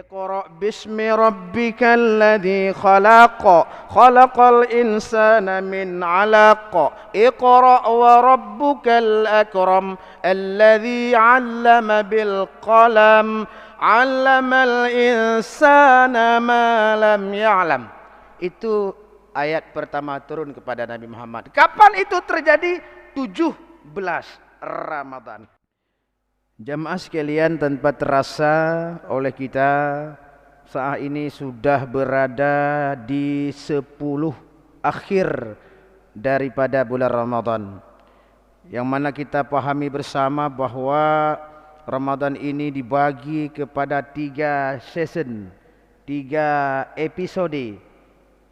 Iqra bismi rabbikal ladzi khalaq, khalaqal insana min 'alaq. Iqra wa rabbukal akram, alladzi 'allama bil qalam, 'allamal insana ma lam ya'lam. Itu ayat pertama turun kepada Nabi Muhammad. Kapan itu terjadi? 17 Ramadan. Jamaah sekalian, tanpa terasa oleh kita saat ini sudah berada di 10 akhir daripada bulan Ramadan, yang mana kita pahami bersama bahwa Ramadan ini dibagi kepada 3 season, 3 episode.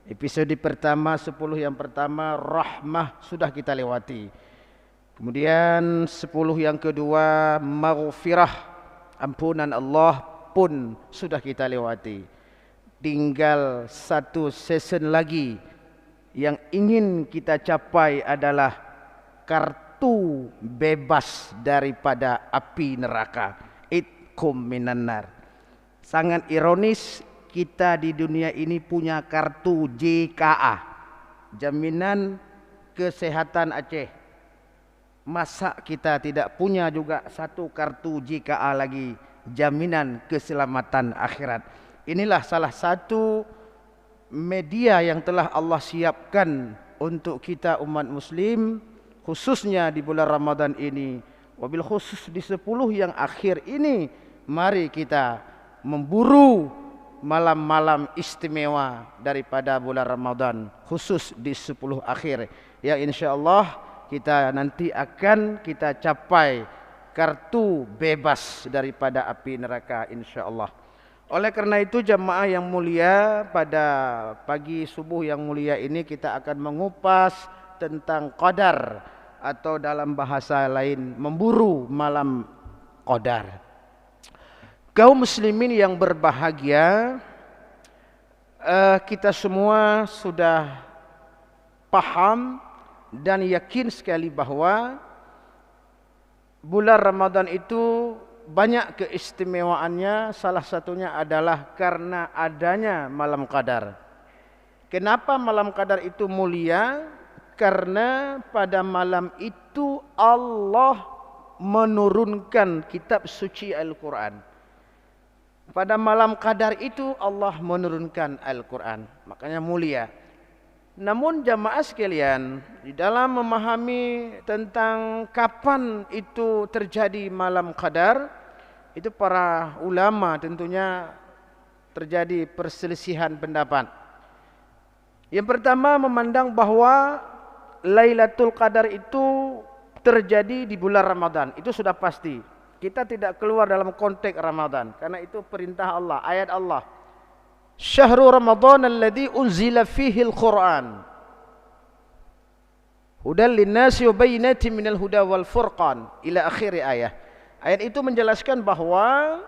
Episode pertama, 10 yang pertama rahmah sudah kita lewati. Kemudian 10 yang kedua maghfirah, ampunan Allah pun sudah kita lewati. Tinggal 1 season lagi yang ingin kita capai adalah kartu bebas daripada api neraka. Itkum minan nar. Sangat ironis, kita di dunia ini punya kartu JKA, Jaminan Kesehatan Aceh. Masa kita tidak punya juga 1 kartu JKA lagi, Jaminan Keselamatan Akhirat? Inilah salah satu media yang telah Allah siapkan untuk kita umat muslim, khususnya di bulan Ramadan ini. Wabil khusus di 10 yang akhir ini, mari kita memburu malam-malam istimewa daripada bulan Ramadan, khusus di 10 akhir, yang insyaAllah kita nanti akan kita capai kartu bebas daripada api neraka insyaAllah. Oleh karena itu jamaah yang mulia, pada pagi subuh yang mulia ini kita akan mengupas tentang qadar, atau dalam bahasa lain memburu malam qadar. Kaum muslimin yang berbahagia, kita semua sudah paham dan yakin sekali bahwa bulan Ramadan itu banyak keistimewaannya. Salah satunya adalah karena adanya malam qadar. Kenapa malam qadar itu mulia? Karena pada malam itu Allah menurunkan kitab suci Al-Quran. Pada malam qadar itu Allah menurunkan Al-Quran, makanya mulia. Namun jamaah sekalian, di dalam memahami tentang kapan itu terjadi malam qadar, itu para ulama tentunya terjadi perselisihan pendapat. Yang pertama memandang bahwa Lailatul Qadar itu terjadi di bulan Ramadan. Itu sudah pasti. Kita tidak keluar dalam konteks Ramadan, karena itu perintah Allah, ayat Allah. Syahrul Ramadan alladzi unzila fihi al-Quran hudan linnasi wa bayyinatin minal huda wal furqan ila akhir ayat. Ayat itu menjelaskan bahwa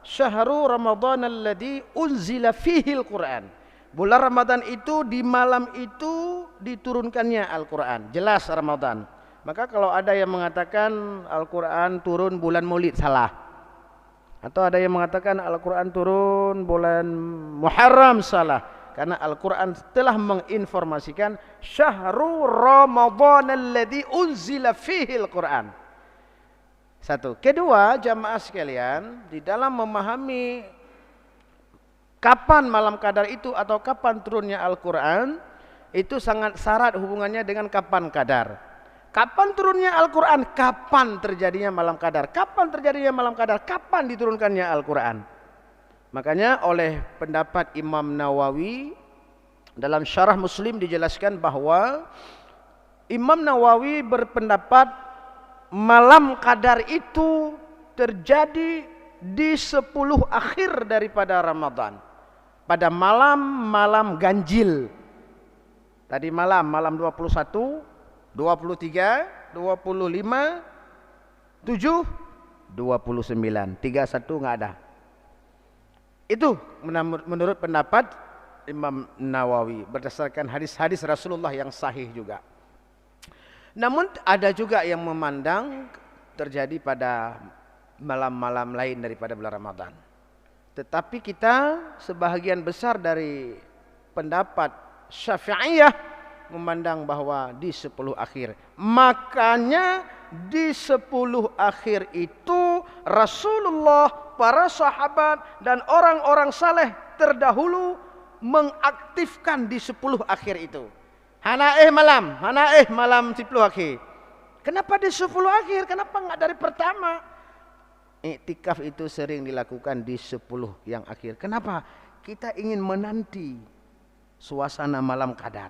Syahrul Ramadan alladzi unzila fihi al-Quran, bulan Ramadan itu di malam itu diturunkannya Al-Quran. Jelas Ramadan. Maka kalau ada yang mengatakan Al-Quran turun bulan Maulid, salah. Atau ada yang mengatakan Al-Quran turun bulan Muharram, salah. Karena Al-Quran telah menginformasikan Syahrul Ramadan alladzi unzila fihi al-Quran. Satu. Kedua, jamaah sekalian, di dalam memahami kapan malam qadar itu atau kapan turunnya Al-Quran, itu sangat syarat hubungannya dengan kapan qadar. Kapan turunnya Al-Quran? Kapan terjadinya malam qadar? Kapan terjadinya malam qadar? Kapan diturunkannya Al-Quran? Makanya oleh pendapat Imam Nawawi dalam Syarah Muslim dijelaskan bahwa Imam Nawawi berpendapat malam qadar itu terjadi di 10 akhir daripada Ramadan, pada malam-malam ganjil. Tadi malam 21, 23, 25, 7, 29, 31 enggak ada. Itu menurut pendapat Imam Nawawi berdasarkan hadis-hadis Rasulullah yang sahih juga. Namun ada juga yang memandang terjadi pada malam-malam lain daripada bulan Ramadan. Tetapi kita sebahagian besar dari pendapat Syafi'iyah memandang bahwa di 10 akhir. Makanya di 10 akhir itu Rasulullah, para sahabat dan orang-orang saleh terdahulu mengaktifkan di 10 akhir itu. Hanaih malam 10 akhir. Kenapa di 10 akhir? Kenapa enggak dari pertama? Iktikaf itu sering dilakukan di 10 yang akhir. Kenapa? Kita ingin menanti suasana malam qadar.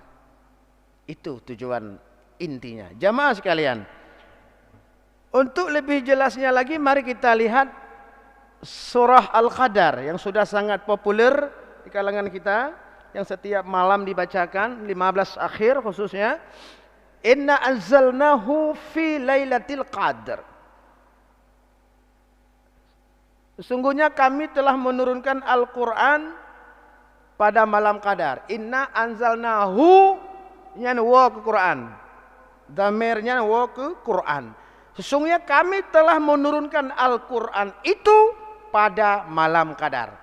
Itu tujuan intinya. Jamaah sekalian, untuk lebih jelasnya lagi, mari kita lihat surah Al-Qadar yang sudah sangat populer di kalangan kita, yang setiap malam dibacakan 15 akhir khususnya. Inna anzalnahu fi lailatul qadar. Sesungguhnya kami telah menurunkan Al-Quran pada malam qadar. Inna anzalnahu, nyan wa ke Quran, damirnya wa ke Quran. Sesungguhnya kami telah menurunkan Al-Quran itu pada malam qadar.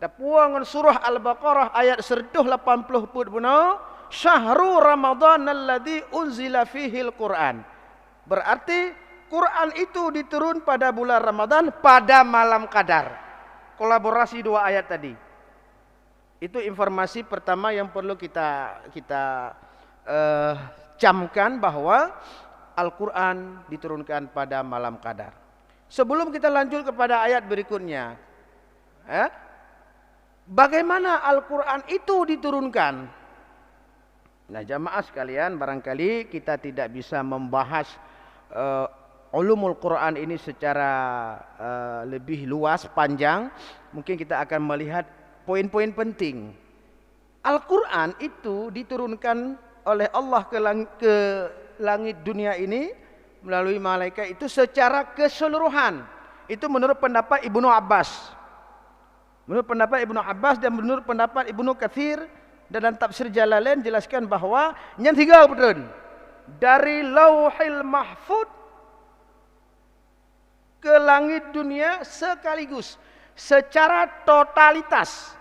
Dapuangan surah Al-Baqarah ayat 180 put buno, syahrul Ramadan alladzi unzila fihi al-Quran. Berarti Quran itu diturun pada bulan Ramadan pada malam qadar. Kolaborasi dua ayat tadi. Itu informasi pertama yang perlu kita camkan, bahwa Al-Quran diturunkan pada malam qadar. Sebelum kita lanjut kepada ayat berikutnya, bagaimana Al-Quran itu diturunkan? Nah, jamaah sekalian, barangkali kita tidak bisa membahas ulumul Quran ini secara lebih luas, panjang. Mungkin kita akan melihat poin-poin penting. Al-Quran itu diturunkan oleh Allah ke langit dunia ini melalui malaikat itu secara keseluruhan. Itu menurut pendapat Ibnu Abbas. Menurut pendapat Ibnu Abbas dan menurut pendapat Ibnu Katsir dan dalam tafsir Jalalain jelaskan bahwa yang tiga betul dari Lauhil Mahfuz ke langit dunia sekaligus secara totalitas.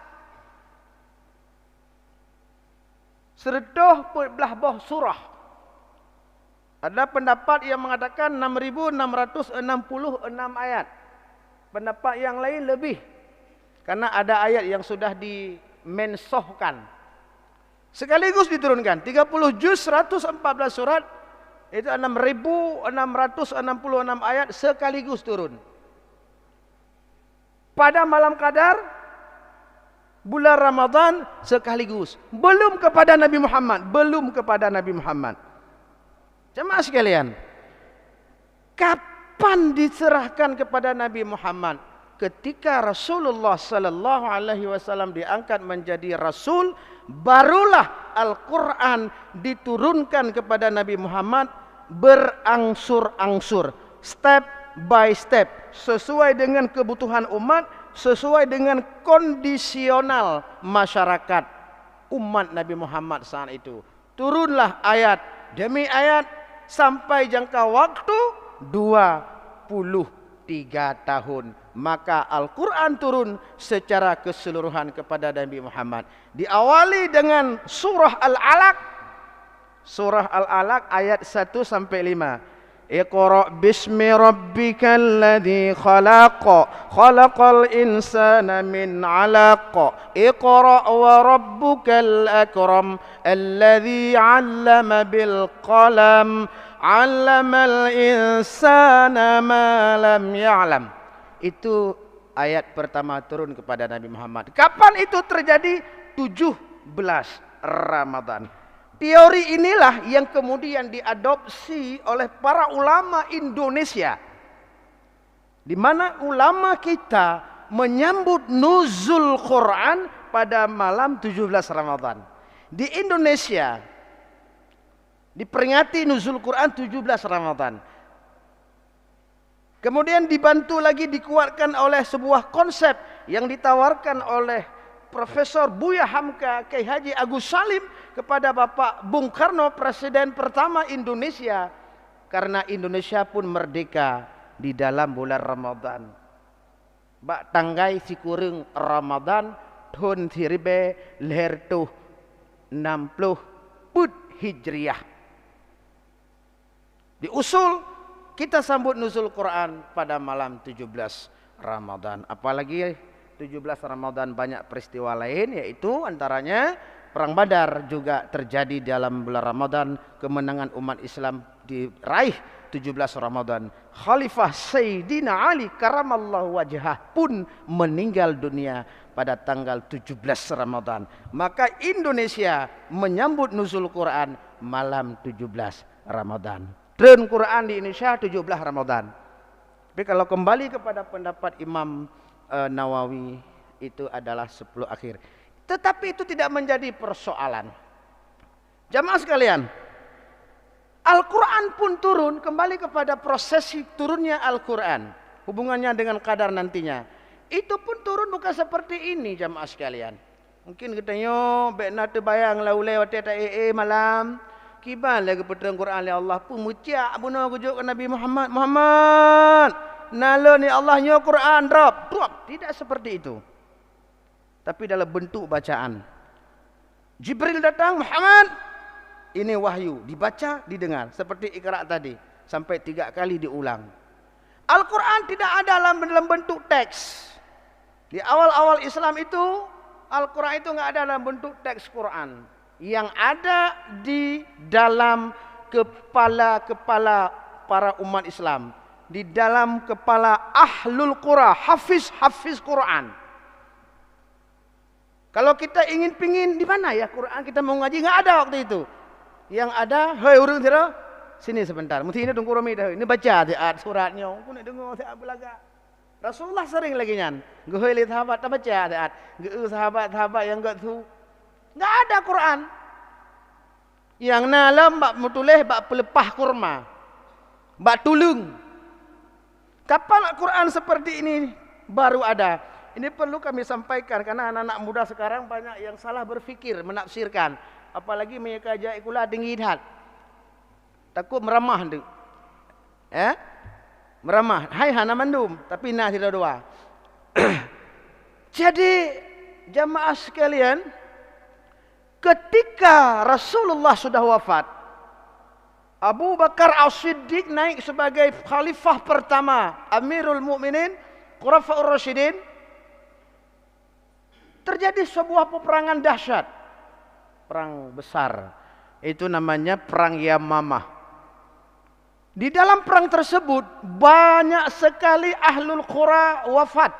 Seredoh belah boh surah. Ada pendapat yang mengatakan 6.666 ayat. Pendapat yang lain lebih, karena ada ayat yang sudah dimensohkan. Sekaligus diturunkan 30 juz 114 surat. Itu 6.666 ayat sekaligus turun. Pada malam qadar bulan Ramadan sekaligus. Belum kepada Nabi Muhammad. Jemaah sekalian, kapan diserahkan kepada Nabi Muhammad? Ketika Rasulullah sallallahu alaihi wasallam diangkat menjadi rasul, barulah Al-Quran diturunkan kepada Nabi Muhammad berangsur-angsur, step by step, sesuai dengan kebutuhan umat, sesuai dengan kondisional masyarakat umat Nabi Muhammad saat itu. Turunlah ayat demi ayat sampai jangka waktu 23 tahun. Maka Al-Quran turun secara keseluruhan kepada Nabi Muhammad. Diawali dengan surah Al-Alaq. Surah Al-Alaq ayat 1 sampai 5. Iqra' bismi rabbikal ladzi khalaq. Khalaqal insana min 'alaq. Iqra' wa rabbukal akram. Alladzi 'allama bil qalam. 'Allamal insana ma lam ya'lam. Itu ayat pertama turun kepada Nabi Muhammad. Kapan itu terjadi? 17 Ramadan. Teori inilah yang kemudian diadopsi oleh para ulama Indonesia, di mana ulama kita menyambut nuzul Quran pada malam 17 Ramadan. Di Indonesia diperingati nuzul Quran 17 Ramadan. Kemudian dibantu lagi, dikuatkan oleh sebuah konsep yang ditawarkan oleh Profesor Buya Hamka Kiai Haji Agus Salim kepada Bapak Bung Karno, Presiden pertama Indonesia. Karena Indonesia pun merdeka di dalam bulan Ramadan. Bak tanggai si kurung Ramadan tahun 1460 put Hijriah. Di usul kita sambut nuzul Quran pada malam 17 Ramadan. Apalagi 17 Ramadan banyak peristiwa lain, yaitu antaranya Perang Badar juga terjadi dalam bulan Ramadan. Kemenangan umat Islam diraih 17 Ramadan. Khalifah Sayyidina Ali karamallahu wajhah pun meninggal dunia pada tanggal 17 Ramadan. Maka Indonesia menyambut nuzul Quran malam 17 Ramadan. Tren Quran di Indonesia 17 Ramadan. Tapi kalau kembali kepada pendapat Imam Nawawi, itu adalah 10 akhir. Tetapi itu tidak menjadi persoalan. Jamaah sekalian, Al-Quran pun turun, kembali kepada prosesi turunnya Al-Quran. Hubungannya dengan qadar nantinya. Itu pun turun bukan seperti ini jamaah sekalian. Mungkin katanya, bekna terbayang laulai waktu malam. Kiban lagi petang Quran oleh Allah pun muciak bunuh kujuk ke Nabi Muhammad. Muhammad, nalo ni Allahnya Quran drop. Tidak seperti itu. Tapi dalam bentuk bacaan. Jibril datang, Muhammad, ini wahyu, dibaca, didengar. Seperti Iqra tadi, sampai 3 kali diulang. Al-Quran tidak ada dalam bentuk teks. Di awal-awal Islam itu, Al-Quran itu enggak ada dalam bentuk teks Quran. Yang ada di dalam kepala-kepala para umat Islam. Di dalam kepala ahlul qura, hafiz Quran. Kalau kita ingin pingin di mana ya Quran kita mau ngaji, enggak ada waktu itu. Yang ada, hei urang tira, sini sebentar. Mesti ini tunggu romi dah. Ini baca ayat suratnya. Aku nak dengar ayat belaga. Rasulullah sering lagi nyan. Gehoi li sahabat tak baca ayat. Geu sahabat-sahabat yang enggak tu. Enggak ada Quran. Yang nalam bak mutuleh bak pelepah kurma. Bak tulung. Kapan Quran seperti ini baru ada? Ini perlu kami sampaikan karena anak-anak muda sekarang banyak yang salah berfikir, menafsirkan. Apalagi mereka ajak ikulah tinggi hidhat. Takut meramah. Meramah. Hai hana mandum. Tapi nah tidak doa. Jadi jamaah sekalian, ketika Rasulullah sudah wafat, Abu Bakar As-Siddiq naik sebagai khalifah pertama, Amirul Mukminin, Khulafaur Rasyidin. Terjadi sebuah peperangan dahsyat. Perang besar. Itu namanya Perang Yamamah. Di dalam perang tersebut, banyak sekali ahlul qura wafat.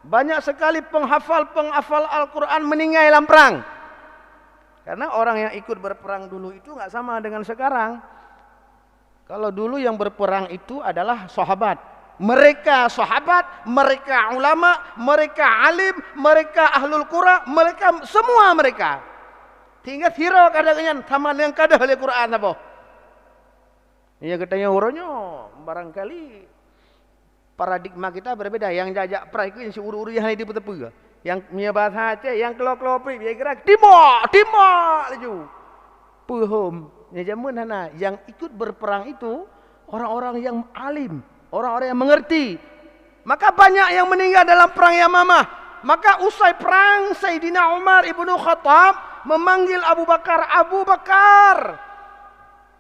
Banyak sekali penghafal Al-Quran meninggal dalam perang. Karena orang yang ikut berperang dulu itu enggak sama dengan sekarang. Kalau dulu yang berperang itu adalah sahabat. Mereka sahabat, mereka ulama, mereka alim, mereka ahlul qura, mereka semua mereka. Tinggal hero kadang-kadang sama dengan kadah oleh Quran apa? Ia katanya orangnya barangkali paradigma kita berbeda. Yang jajak perang itu yang si uru-uru yang di tepi. Yang punya bahasa Aceh, yang keluar-keluar pergi dia gerak timak laju. Puhum. Ya jamun hana yang ikut berperang itu orang-orang yang alim. Orang-orang yang mengerti. Maka banyak yang meninggal dalam perang Yamamah. Maka usai perang, Sayyidina Umar ibnu Khattab memanggil Abu Bakar. Abu Bakar,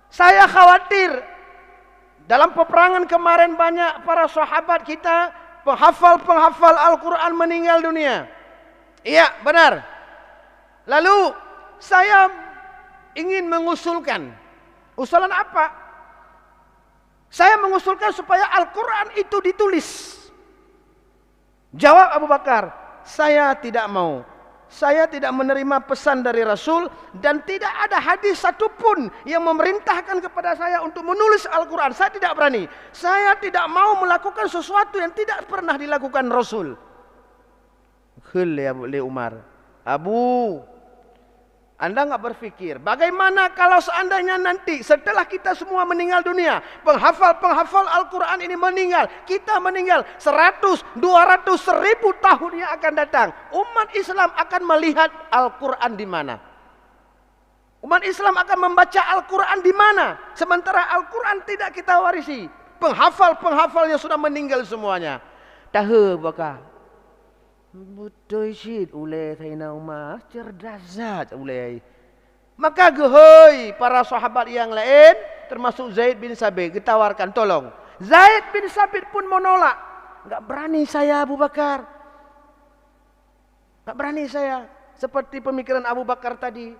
saya khawatir. Dalam peperangan kemarin banyak para sahabat kita, penghafal Al-Quran meninggal dunia. Iya, benar. Lalu, saya ingin mengusulkan. Usulan apa? Saya mengusulkan supaya Al-Quran itu ditulis. Jawab Abu Bakar, saya tidak mau. Saya tidak menerima pesan dari Rasul dan tidak ada hadis satupun yang memerintahkan kepada saya untuk menulis Al-Quran. Saya tidak berani. Saya tidak mau melakukan sesuatu yang tidak pernah dilakukan Rasul. Khul ya Umar. Abu, Anda enggak berpikir bagaimana kalau seandainya nanti setelah kita semua meninggal dunia, penghafal Al-Quran ini meninggal, kita meninggal 100, 200, 1000 tahun yang akan datang, umat Islam akan melihat Al-Quran di mana? Umat Islam akan membaca Al-Quran di mana? Sementara Al-Quran tidak kita warisi. Penghafal yang sudah meninggal semuanya. Tahu Abu Bakar. Betul syid ulai Sayyidina Umar. Cerdas zat ulai. Maka gehoi para sahabat yang lain termasuk Zaid bin Sabit ditawarkan tolong. Zaid bin Sabit pun menolak. Enggak berani saya Abu Bakar. Enggak berani saya. Seperti pemikiran Abu Bakar tadi.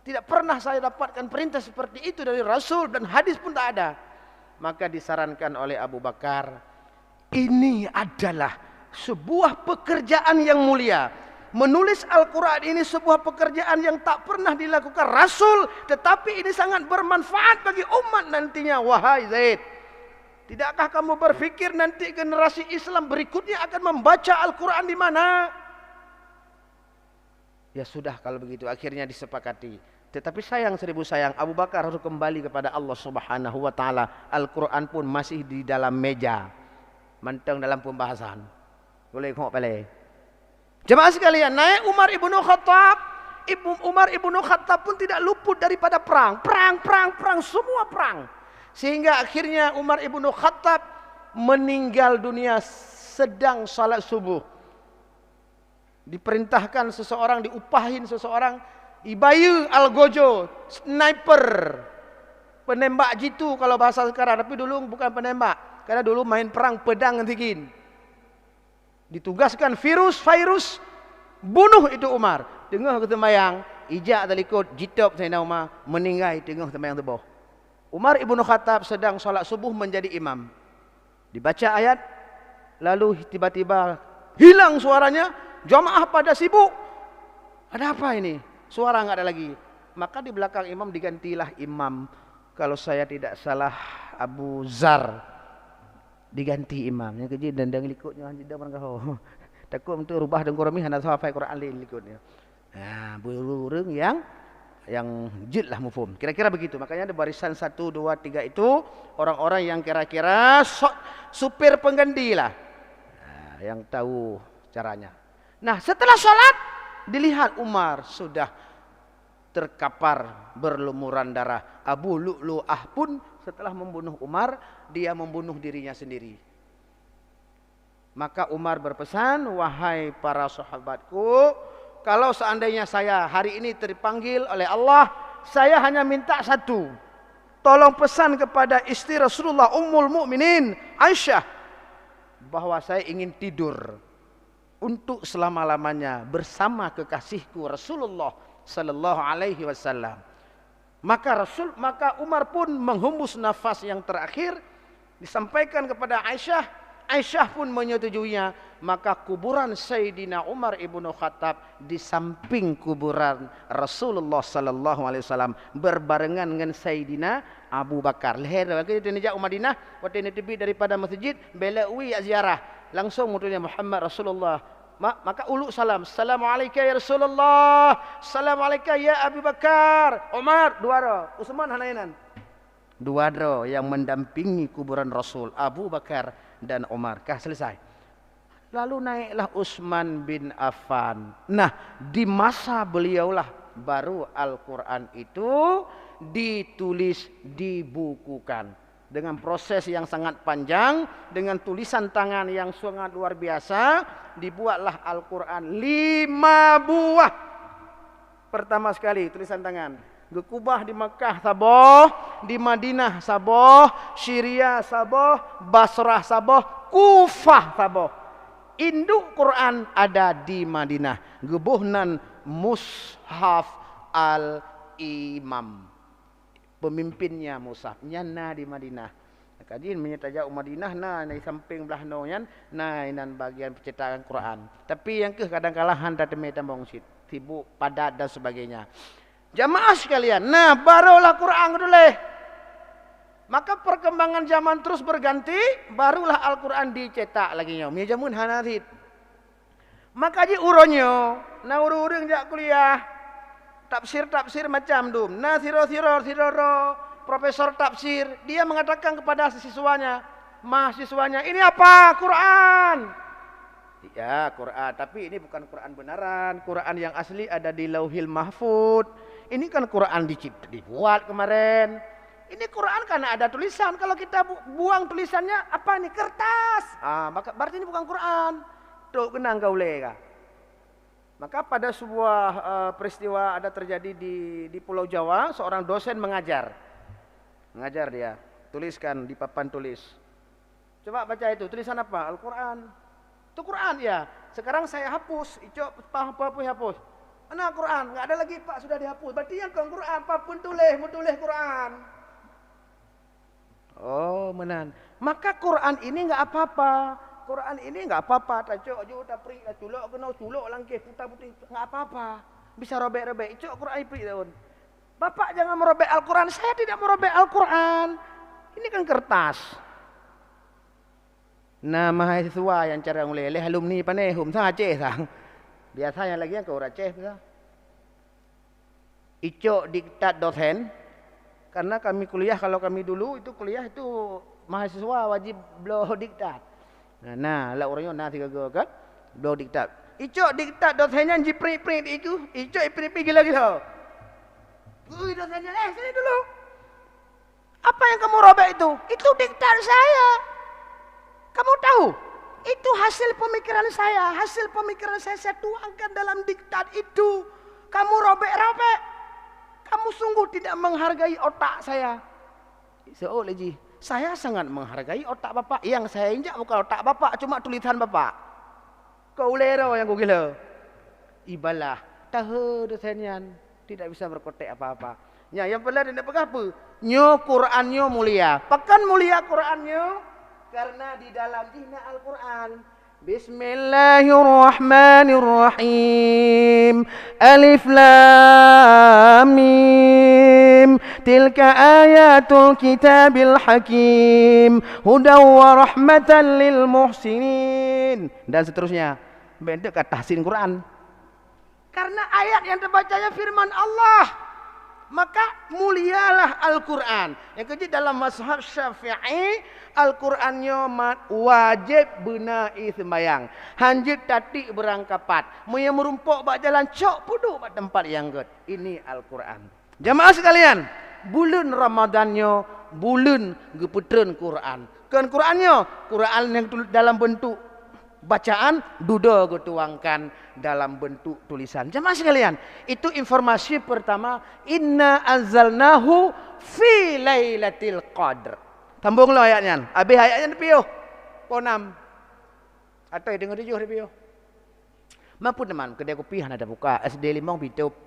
Tidak pernah saya dapatkan perintah seperti itu dari Rasul dan hadis pun tak ada. Maka disarankan oleh Abu Bakar. Ini adalah sebuah pekerjaan yang mulia. Menulis Al-Quran ini sebuah pekerjaan yang tak pernah dilakukan Rasul. Tetapi ini sangat bermanfaat bagi umat nantinya. Wahai Zaid, tidakkah kamu berfikir nanti generasi Islam berikutnya akan membaca Al-Quran di mana? Ya sudah kalau begitu, akhirnya disepakati. Tetapi sayang seribu sayang, Abu Bakar harus kembali kepada Allah Subhanahu wa taala. Al-Quran pun masih di dalam meja. Manteng dalam pembahasan. Boleh kok pale. Jemaah sekalian, naik Umar ibnu Khattab. Umar ibnu Khattab pun tidak luput daripada perang. Perang, semua perang. Sehingga akhirnya Umar ibnu Khattab meninggal dunia sedang salat subuh. Diperintahkan seseorang, diupahin seseorang. Ibayu Al-Gojo, sniper. Penembak jitu kalau bahasa sekarang. Tapi dulu bukan penembak. Karena dulu main perang pedang ngantikin. Ditugaskan virus bunuh itu Umar. Tengah ke temayang, ijak talikut jitop Sayyidina Umar meninggal tengah temayang teboh. Umar ibnu Khattab sedang solat subuh menjadi imam. Dibaca ayat, lalu tiba-tiba hilang suaranya. Jamaah pada sibuk. Ada apa ini? Suara enggak ada lagi. Maka di belakang imam digantilah imam. Kalau saya tidak salah Abu Zar diganti imam. Yang kerja dandang likutnya tidak pernah kau. Takut untuk rubah dan Qur'an hendak hafal Quran lain likutnya. Nah, burung yang jid lah mufhum. Kira-kira begitu. Makanya ada barisan 1 2 3 itu orang-orang yang kira-kira supir pengganti lah. Nah, yang tahu caranya. Nah, setelah salat dilihat Umar sudah terkapar berlumuran darah. Abu Lu'lu'ah pun setelah membunuh Umar, dia membunuh dirinya sendiri. Maka Umar berpesan, wahai para sahabatku, kalau seandainya saya hari ini terpanggil oleh Allah, saya hanya minta satu. Tolong pesan kepada istri Rasulullah Ummul Mukminin Aisyah bahwa saya ingin tidur untuk selama-lamanya bersama kekasihku Rasulullah sallallahu alaihi wasallam. Maka Umar pun menghembus nafas yang terakhir, disampaikan kepada Aisyah. Aisyah pun menyetujuinya. Maka kuburan Sayyidina Umar ibnu Khattab di samping kuburan Rasulullah sallallahu alaihi wasallam berbarengan dengan Sayyidina Abu Bakar. Leher waktu itu nejak Madinah, waktu ini tepi daripada masjid, belaui ziarah. Langsung mutunya Muhammad Rasulullah. Maka ulu salam. Assalamualaikum ya Rasulullah. Assalamualaikum ya Abu Bakar. Umar, dua ro. Utsman hanainan. Dua ro yang mendampingi kuburan Rasul, Abu Bakar dan Umar. Kah selesai. Lalu naiklah Utsman bin Affan. Nah, di masa beliaulah baru Al-Quran itu ditulis, dibukukan. Dengan proses yang sangat panjang, dengan tulisan tangan yang sangat luar biasa, dibuatlah Al-Quran 5 buah. Pertama sekali tulisan tangan. Gekubah di Mekah saboh, di Madinah saboh, Syria saboh, Basrah saboh, Kufah saboh. Induk Quran ada di Madinah. Gebuhnan Mushaf Al-Imam. Pemimpinnya Mushaf nyana di Madinah. Kadin menyataja Madinah nah di samping belah noyan nah inan bagian percetakan Quran. Tapi yang ke kadang-kala handa teme tambong sit, sibuk padat dan sebagainya. Jamaah sekalian, nah barulah Quran dulu. Maka perkembangan zaman terus berganti, barulah Al-Quran dicetak lagi nyo. Mi jamun hanarit. Maka ji uronyo, nah urung jak kuliah. Tafsir macam dum. Nah siro profesor tafsir, dia mengatakan kepada mahasiswanya, ini apa? Quran. Ya, Quran, tapi ini bukan Quran benaran. Quran yang asli ada di Lauhil Mahfud. Ini kan Quran dibuat kemarin. Ini Quran karena ada tulisan. Kalau kita buang tulisannya, apa ini? Kertas. Berarti ini bukan Quran. Tok kenang kau leka. Maka pada sebuah peristiwa ada terjadi di Pulau Jawa, seorang dosen mengajar dia, tuliskan di papan tulis. Coba baca itu, tulisan apa? Al-Quran. Itu Quran ya. Sekarang saya hapus, apa pun hapus. Mana Quran? Enggak ada lagi Pak, sudah dihapus. Berarti yang Quran, apapun mau tulis Quran. Oh, menan. Maka Quran ini enggak apa-apa. Quran ini enggak apa-apa. Tacok je tak peri lah culok kena culok langkih putar-putar enggak apa-apa. Bisa robek-robek. Cok Quran peri tahun. Bapak jangan merobek Al-Quran. Saya tidak merobek Al-Quran. Ini kan kertas. Nah, mahasiswa yang cara mulai alumni panehum sang Aceh sang. Biasanya lagi yang ke orang Aceh bisa. Icok diktat dosen. Karena kami kuliah, kalau kami dulu itu kuliah itu mahasiswa wajib blow diktat. Nah, lah orangnya nanti kagak kan? Blow diktat. Icok diktat dosennya jiprint itu. Icok print gila-gila. Dosennya sini dulu. Apa yang kamu robek itu? Itu diktat saya. Kamu tahu? Itu hasil pemikiran saya. Hasil pemikiran saya tuangkan dalam diktat itu. Kamu robek-robek. Kamu sungguh tidak menghargai otak saya. Seolah ji. Saya sangat menghargai otak bapak. Yang saya injak bukan otak bapak, cuma tulisan bapak. Kau lero yang kau gila. Ibalah. Tahu dosennya. Tidak bisa berkotek apa-apa. Ya, yang benar tidak pegang apa? Nyo Qurannya mulia. Pekan mulia Qurannya. Karena di dalam dina Al-Quran. Bismillahirrahmanirrahim. Alif Lam Mim. Tilka ayatul kitabil hakim. Hudaw wa rahmatan lil muhsinin. Dan seterusnya. Bentuk kata tahsin Quran. Karena ayat yang terbacanya firman Allah. Maka mulialah Al-Quran. Yang kedua dalam mazhab Syafi'i, Al-Qurannya wajib benai sembayang. Hanjit tatik berangkapat. Yang merumpuk bak jalan cok puduk bak tempat yang good. Ini Al-Quran. Jamaah sekalian, bulan Ramadannya bulan geputren Quran. Kan Qurannya, Quran yang dalam bentuk bacaan duda dituangkan dalam bentuk tulisan. Jemaah sekalian, itu informasi pertama. Inna anzalnahu fi lailatul qadr. Sambunglah ayatnya. Habis ayatnya piyo? Ponam. Atau dengar tujuh piyo? Mampu teman, kedai kopi ada buka SD limong bitup.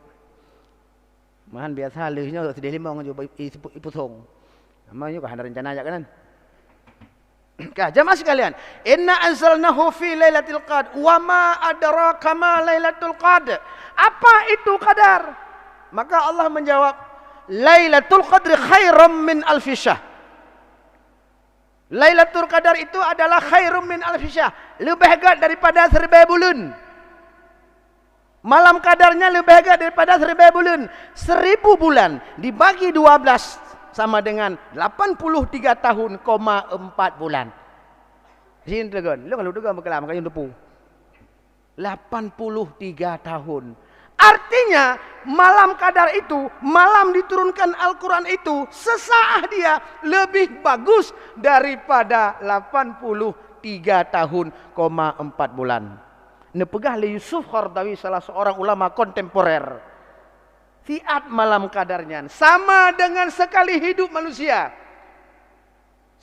Mahan biasa halusnya SD limong juga ipu song. Namanya juga ada rencana aja kan. Jamaah sekalian, inna anzalnahu fi lailatul qadr wa ma adraka ma lailatul qadr. Apa itu qadar? Maka Allah menjawab, Lailatul Qadr khairum min alfi syahr. Lailatul Qadar itu adalah khairum min alfi syahr, lebih hebat daripada 1000 bulan. Malam kadarnya lebih hebat daripada 1000 bulan. 1000 bulan dibagi 12 sama dengan 83 tahun, 4 bulan. Sini tegan. Lu kalau tegan berkelam makanya depu. 83 tahun. Artinya malam kadar itu, malam diturunkan Al-Quran itu, sesaat dia lebih bagus daripada 83 tahun, 4 bulan. Nepegah le Yusuf Qaradawi, salah seorang ulama kontemporer. Tiat malam kadarnya sama dengan sekali hidup manusia.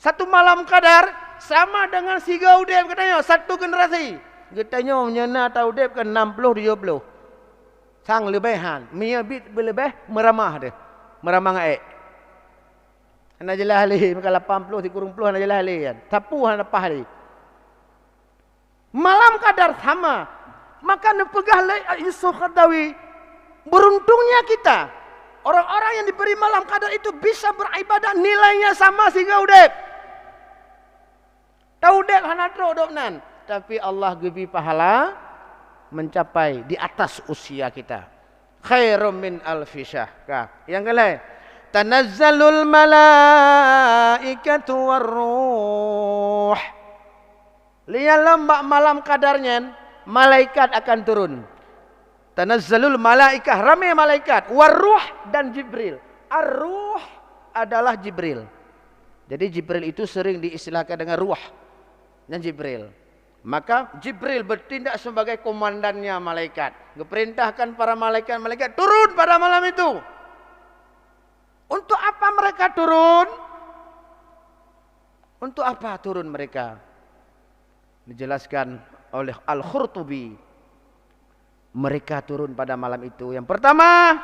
Satu malam kadar sama dengan 3 udep katanya, satu generasi. Katanya menyena atau udep kan 60-70. Sang lebihan, mia bit berlebih meramah dia. Meramah ngaik. Hana jelah li, maka 80 dikurung puluh hana jelah li kan. Tapu hana pah li. Malam kadar sama. Maka nepegah li Yusuf Qaradawi. Beruntungnya kita. Orang-orang yang diberi malam kadar itu bisa beribadah nilainya sama sehingga udep. Tahu udep hana trodopnan. Tapi Allah gebi pahala mencapai di atas usia kita. Khairum min alfi syahr. Yang kelai, tanazzalul malaikatu warruh. Lihat lembak malam kadarnya, malaikat akan turun. Tanazzalul malaikah, ramai malaikat, warruh dan Jibril. Ar-ruh adalah Jibril. Jadi Jibril itu sering diistilahkan dengan ruh dan Jibril. Maka Jibril bertindak sebagai komandannya malaikat. Diperintahkan para malaikat turun pada malam itu. Untuk apa mereka turun? Untuk apa turun mereka? Dijelaskan oleh Al-Khurtubi. Mereka turun pada malam itu. Yang pertama,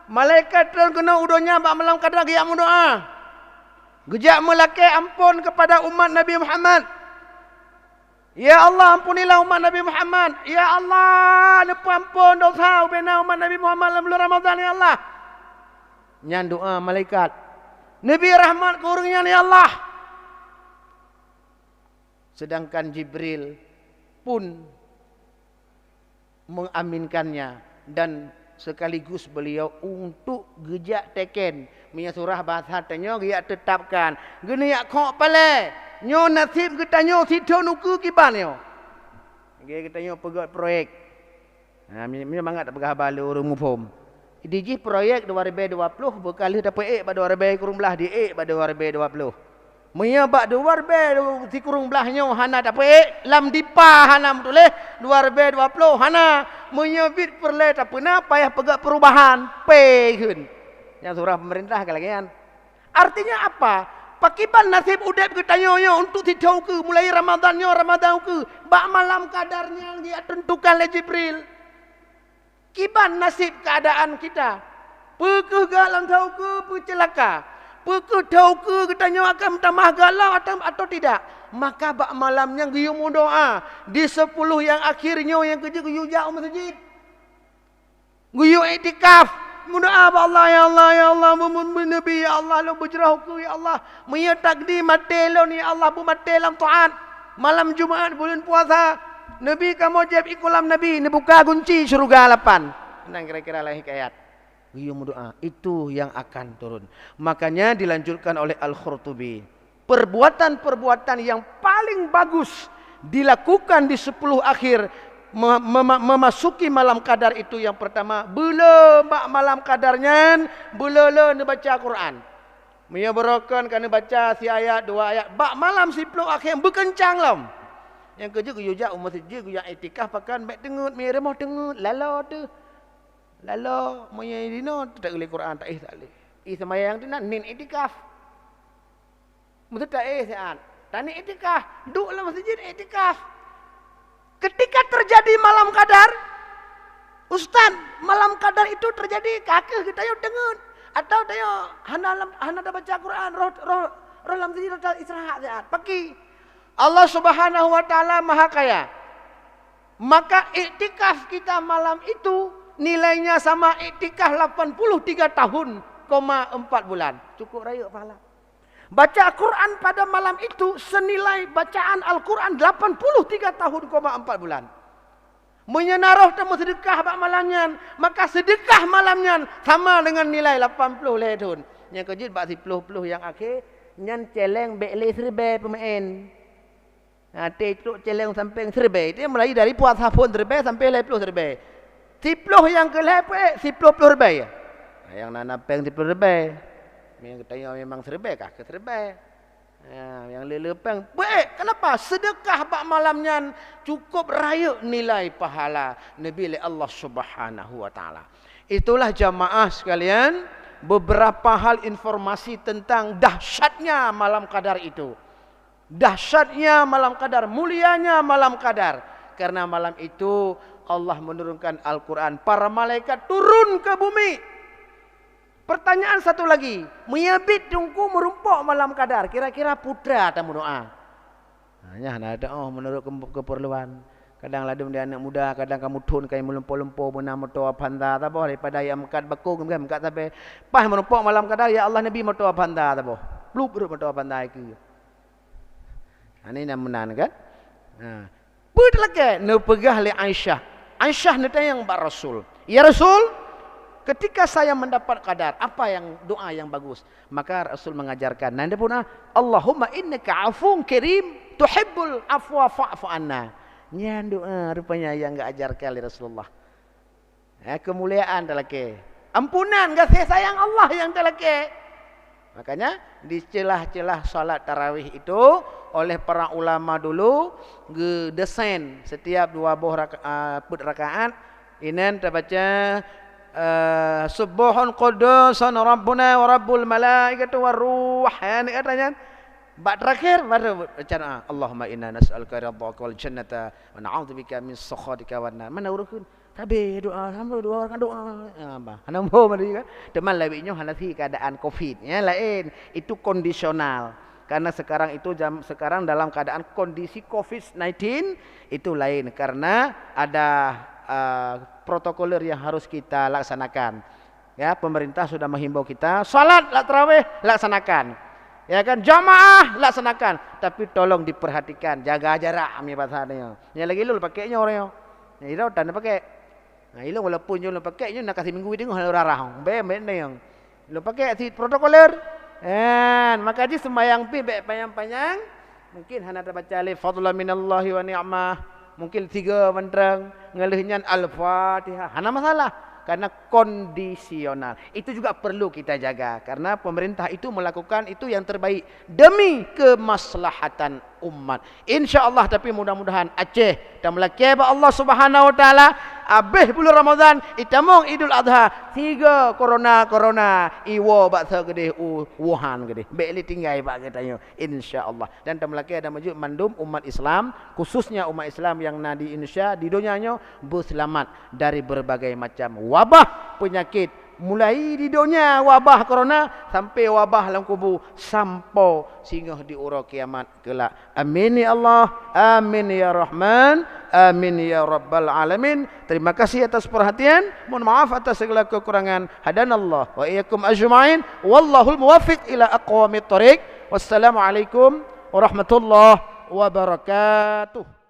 malaikat turun kena udonya bak malam kadang giyak doa. Gejak melaki ampun kepada umat Nabi Muhammad. Ya Allah, ampunilah umat Nabi Muhammad. Ya Allah, ampun dosa ubena umat Nabi Muhammad dalam bulan Ramadan ya Allah. Nyan doa malaikat. Nabi rahmat kurungnya ya Allah. Sedangkan Jibril pun mengaminkannya dan sekaligus beliau untuk gejak teken punya surah bahasa tanya giat tetapkan gini yak kok pale nyo nasib kita nyo situ nuku kiban nyo kita nyo pegat proyek memang tak pegah balu urung mufum diji proyek 2020 berkali dapat pada 2000 kurung belah di pada 2020 Maya bak 2000 si kurung belahnya hana dapat lam dipa hana betuleh 2020 hana maya bit perle tak pernah payah pegak perubahan peun yang surah pemerintah kalian artinya apa pakiban nasib udep kita nyonya untuk tidau ke mulai Ramadan ke bak malam kadarnya yang dia tentukan oleh Jibril kiban nasib keadaan kita pekeh galang tahu ke pecelaka pekeh tahu ke katanya akan tambah galau atau tidak maka bak malamnya gium doa di 10 yang akhirnya yang kerja gium jauh masjid gium iktikaf doa Allah ya Allah ya Allah Nabi ya Allah lu bujrahku ya Allah maya takdi matelon ya Allah bu matelam taat malam Jumaat bulan puasa Nabi kamu jawab ikulam Nabi buka kunci surga 8 nang kira-kira lah hikayat doa itu yang akan turun. Makanya dilanjutkan oleh Al-Khurtubi. Perbuatan-perbuatan yang paling bagus dilakukan di 10 akhir memasuki malam qadar itu yang pertama bela malam qadarnya bela baca Quran. Mia berokan kana baca si ayat 2 ayat bak malam 10 akhir berkencang lam. Yang kerja guyujak masjid guyujak iktikaf pakan baik tengut mia remah tengut lalo tu. Lalu moya dino tak boleh Quran tak tak boleh. Semayang tu nak nin iktikaf. Mesti tak sean. Tani iktikaf, duduk dalam masjid iktikaf. Ketika terjadi malam qadar, ustaz, malam qadar itu terjadi kakek kita yo dengut atau tayo hana dah baca Quran roh dalam masjid istirahat sean. Pergi. Allah Subhanahu wa taala Maha Kaya. Maka iktikaf kita malam itu nilainya sama iktikaf 83 tahun, 4 bulan. Cukup raya pahala. Baca Quran pada malam itu senilai bacaan Al-Quran 83 tahun, 4 bulan. Menyenaruh temu sedekah bak malamnya, maka sedekah malamnya sama dengan nilai 80 tahun. Yang kejut bak 10 yang akhir, nyan celeng bekle serbe pemain. Tetuk celeng sampai serbe. Itu mulai dari puasa pun serbe sampai 10 serbe. 10 yang kelep 10 lebih. Yang nana peng 10 lebih. Yang katanya memang serbe kah ke serbe. Yang lelepeng baik. Kenapa? Sedekah bak malamnya cukup raya nilai pahala Nabi Allah Subhanahu wa taala. Itulah jamaah sekalian beberapa hal informasi tentang dahsyatnya malam qadar itu. Dahsyatnya malam qadar, mulianya malam qadar. Karena malam itu Allah menurunkan Al-Quran. Para malaikat turun ke bumi. Pertanyaan satu lagi. Menyabit tungku merumpuk malam qadar. Kira-kira putra tamu doa. Hanya ada menurut keperluan. Kadang ladum dia anak muda. Kadang kamu tun kayak melumpur-lumpur. Menang mertua panda. Tak boleh. Daripada yang mekat bekung. Mekat sampai. Pas merumpuk malam qadar. Ya Allah Nabi mertua panda. Tak boleh. Belum mertua panda itu. Ini yang menang kan. Berlagak. Nepegah oleh Aisyah. Aisyah ni tanya yang Mbak Rasul. Ya Rasul, ketika saya mendapat qadar, apa yang doa yang bagus? Maka Rasul mengajarkan. Nanda pun Allahumma innaka afun karim tuhibbul afwa fa'fu anna. Nyan doa rupanya yang enggak ajarkan oleh Rasulullah. Kemuliaan dalake. Ampunan kasih sayang Allah yang dalake. Makanya di celah-celah salat tarawih itu oleh para ulama dulu gedesain setiap 12 rakaat ini terbaca Subbuhun qudusun Rabbuna wa Rabbul malaikatu waruh. Ni katanya bab terakhir baru baca Allahumma inna nas'aluka ridhaka wal jannata wa na'udzubika min sakhatika wan nar. Mana urukun? Tabe doa, hamba doa orang doa. Apa? Hanambo mari kan. Teman labiknya hanafi keadaan Covid ya lain. Itu kondisional. Karena sekarang itu sekarang dalam keadaan kondisi Covid-19 itu lain karena ada protokoler yang harus kita laksanakan. Ya, pemerintah sudah menghimbau kita salat tarawih laksanakan. Ya kan, jamaah laksanakan, tapi tolong diperhatikan, jaga jarak ambil bahasanya. Yang lagi lu pakainya orang. Ya itu tanda pakai. Nah, itu walaupun lu pakai nak kasih minggu itu hal rarah. Bem yang. Lu pakai si protokoler. Maka di sembahyang pi panjang-panjang, mungkin hana terbaca li fadlan minallahi wa ni'mah. Mungkin 3 mantrang ngelihnya al-Fatihah. Hana masalah. Karena kondisional. Itu juga perlu kita jaga. Karena pemerintah itu melakukan itu yang terbaik. Demi kemaslahatan umat. InsyaAllah tapi mudah-mudahan Aceh. Dan melaki Allah subhanahu wa ta'ala. Habis bulan Ramadan. Itamung Idul Adha. 3 corona. Iwo baksa gede. Wuhan gede. Baiklah tinggal pak katanya. InsyaAllah. Dan melaki ada majud mandum umat Islam. Khususnya umat Islam yang di Indonesia. Di dunianya. Berselamat dari berbagai macam wabah penyakit, mulai di dunia wabah corona sampai wabah dalam kubur sampai sehingga di ura kiamat kelak. Amin ya Allah, amin ya Rahman, amin ya Rabbal alamin. Terima kasih atas perhatian. Mohon maaf atas segala kekurangan. Hadanallah wa iyyakum ajma'in. Wallahul muwaffiq ila aqwamit thoriq. Wassalamualaikum warahmatullahi wabarakatuh.